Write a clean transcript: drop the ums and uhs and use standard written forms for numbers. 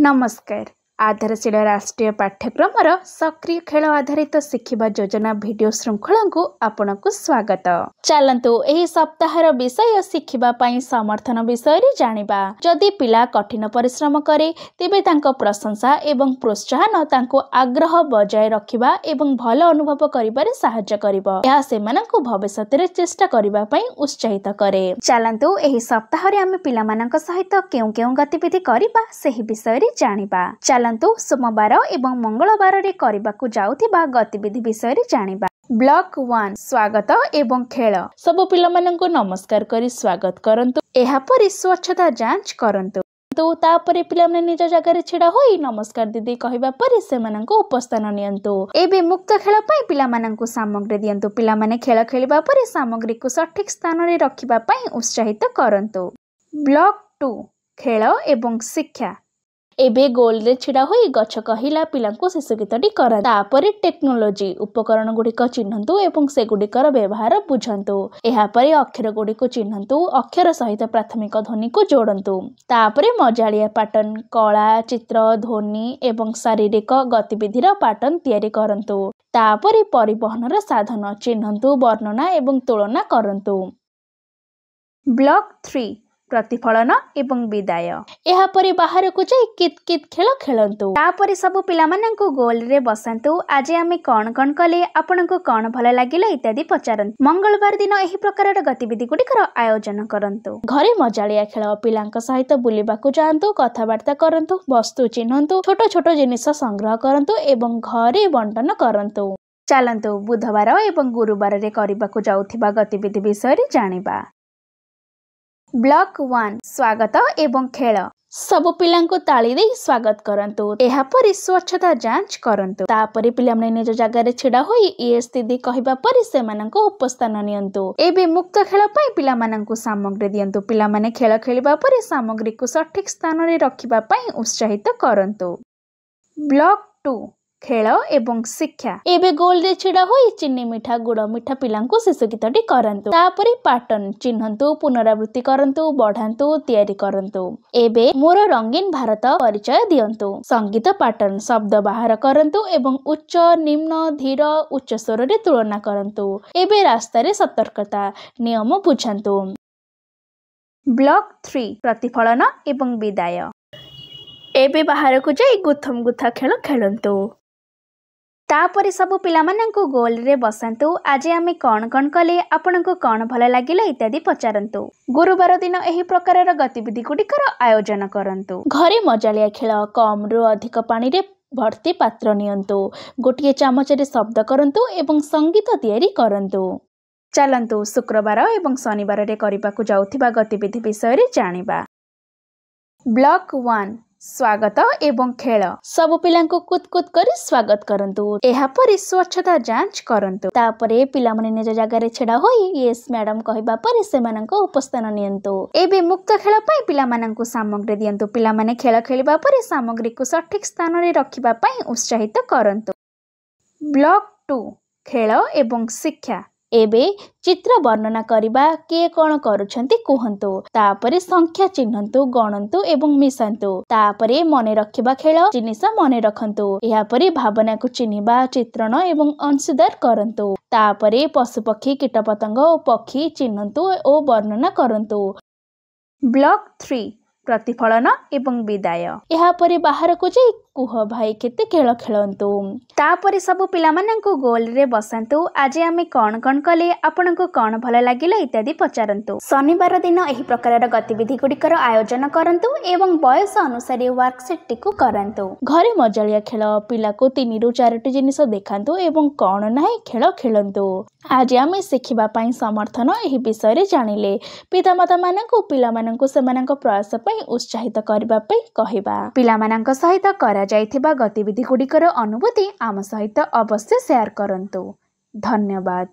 नमस्कार। आधारशील राष्ट्रीय पाठ्यक्रम सक्रिय खेल आधारित शिखिबा योजना वीडियो श्रृंखला को आपन को स्वागत। चलंतु एही सप्ताहर विषय शिखिबा पई समर्थन विषय रे जानिबा। जदि पिला कठिन परिश्रम करे तेबे तांको प्रशंसा एवं प्रोत्साहन तांको आग्रह बजाय रखिबा एवं भल अनुभव करिबारे सहायता करिबो। यह सेमानंको भविष्यत रे चेष्टा करिबा पई उत्साहित करे। चलंतु एही सप्ताह रे आमे पिला मानक सहित केउ केउ गतिविधि करिबा सेही विषय रे जानिबा। चलंतु सोमवार एवं मंगलवार रे करिबाकू जाउथिबा गतिविधि विषय रे जानिबा। ब्लॉक 1 स्वागत एवं खेल। सब पिला माननकु नमस्कार करी स्वागत करंतु। एहा परि स्वच्छता जांच करंतु। तो तापरे पिला माने निज जगह रे छिड़ा होई नमस्कार दीदी कहिबा परि सेमानंकु उपस्थान नियंतु। एबे मुक्त खेल पई पिला माननकु सामग्री दियंतु। पिला माने खेल खेलिबा परि सामग्री को सठिक स्थान रे रखिबा पई उत्साहित करंतु। ब्लॉक 2 खेल एवं शिक्षा। एबे गोल रे छिड़ा होई गछ कहिला पिलांको शिशु गीतटी करा। तापरे टेक्नोलोजी उपकरण गुड़िक चिन्हंतु एवं से गुड़िकर व्यवहार बुझंतु। एहा परे अक्षर गुड़िक चिन्हंतु, अक्षर सहित प्राथमिक ध्वनि को जोड़ंतु। तापरे मजालिया पैटर्न कला चित्र ध्वनि एवं शारीरिक गतिविधिर पैटर्न तैयारी करंतु। तापरे परिवहनर साधन चिन्हंतु, वर्णना एवं तुलना करंतु। ब्लॉक 3 प्रतिफलन एवं विदाय। एहा परि बाहर को जाई कित कित खेल खेलंतु। तापरि सब पिला माननकु गोल रे बसंतु। आज आमे कोन कोन कले आपनकु कोन भल लागिला इत्यादि पचारंतु। मंगलवार दिन एही प्रकारर गतिविधि गुडिकर आयोजन करंतु। घरे मजालिया खेल पिलांक सहित बुलिबाकू जांतु, कथावार्ता करंतु, वस्तु चिन्हंतु, छोट छोट जिनिस संग्रह करंतु एवं घरे बंटन करंतु। चलंतु बुधवार एवं गुरुवार रे करिबाकू जाउथिबा गतिविधि विषय रे जानिबा। ब्लॉक 1 स्वागत एवं खेल। सब पिलांको ताली दे स्वागत करंतु। एहा परि स्वच्छता जांच करंतु। तापरे पिला माने निज जगह रे छिड़ा होई ए स्थिति कहिबा परि सेमानंको उपस्थान नियंतु। एबे मुक्त खेल पई पिला मानंको सामग्री दियंतु। पिला माने खेल खेलिबा परि सामग्री को सठिक स्थान रे रखिबा पई उत्साहित करंतु। ब्लॉक 2 खेल एवं शिक्षा। एबे गोल रे छिड़ा होई चिन्नी मिठा गुड़ मिठा पिलांको शिशु गीतटी करंतु। तापरे पैटर्न चिन्हंतु, पुनरावृत्ति करंतु, बढ़ांतु, तैयारी करंतु। एबे मोर रंगीन भारत परिचय दियंतु। संगीत पैटर्न शब्द बाहर करंतु एवं उच्च निम्न धीर उच्च स्वर रे तुलना करंतु। एबे रास्ता रे सतर्कता नियम बुझंतु। ब्लॉक 3 प्रतिफलन एवं विदाय। एबे बाहर को जाई गुथम गुथा खेल खेलंतु। तापरि सब पिला माननकु गोल रे बसंतु। आज आमे कोन कोन कले आपनकु कोन भल लागिला इत्यादि पचारंतु। गुरुवार दिन एही प्रकारर गतिविधि गुडिकर आयोजन करंतु। घरे मजालिया खेल कम रु अधिक पानी रे भर्ती पात्र नियंतु। गोटिए चामच रे शब्द करंतु एवं संगीत तैयारी करंतु। चलंतु शुक्रवार एवं शनिवार रे करिबाकू जाउथिबा गतिविधि विषय रे जानिबा। ब्लॉक 1 स्वागत एवं खेल। सब पिलांको कुत कुत करी स्वागत करंतु। एहा परि स्वच्छता जांच करंतु। तापरे पिला माने निज जगह रे छिड़ा होई यस मैडम कहिबा परि सेमानंको उपस्थान नियंतु। एबे मुक्त खेल पई पिला मानंको सामग्री दियंतु। पिला माने खेल खेलिबा परि सामग्री को सठिक स्थान रे रखिबा पई उत्साहित करंतु। ब्लॉक 2 खेल एवं शिक्षा। एबे चित्र वर्णना करिबा के कोन करूछंती कुहंतु। तापरे संख्या चिन्हंतु, गणंतु एवं मिसंतु। तापरे मने रखिबा खेल जिनिस मने रखंतु। एहा परे भावना को चिन्हिबा चित्रण एवं अंशदार करंतु। तापरे पशु पक्षी कीटपतंग ओ पक्षी चिन्हंतु ओ वर्णना करंतु। ब्लॉक 3 प्रतिफलन एवं विदाय। एहा परे बाहर को जाई कुह भाई केते खेल खेलंतु। तापरे सब पिला माननकु गोल रे बसंतु। आज आमे कोन कोन कले आपनकु कोन भल लागिला इत्यादि पचारंतु। शनिवार दिन एही प्रकारर गतिविधि गुडिकर आयोजन करंतु एवं बयस अनुसार वर्कशीट टिकु करंतु। घरे मजालिया खेल पिला को 3 रु 4टी जिनिस देखांतु एवं कोन नाही खेल खेलंतु। आज आमे शिखिबा पई समर्थन एही विषय रे जानिले। पितामाता माननकु पिला माननकु सेमानक प्रयास पई उत्साहित करबा पई कहिबा। पिला माननक सहित करा जाइथिबा गतिविधि गुडिकर अनुभूति आम सहित अवश्य शेयर करंतु। धन्यवाद।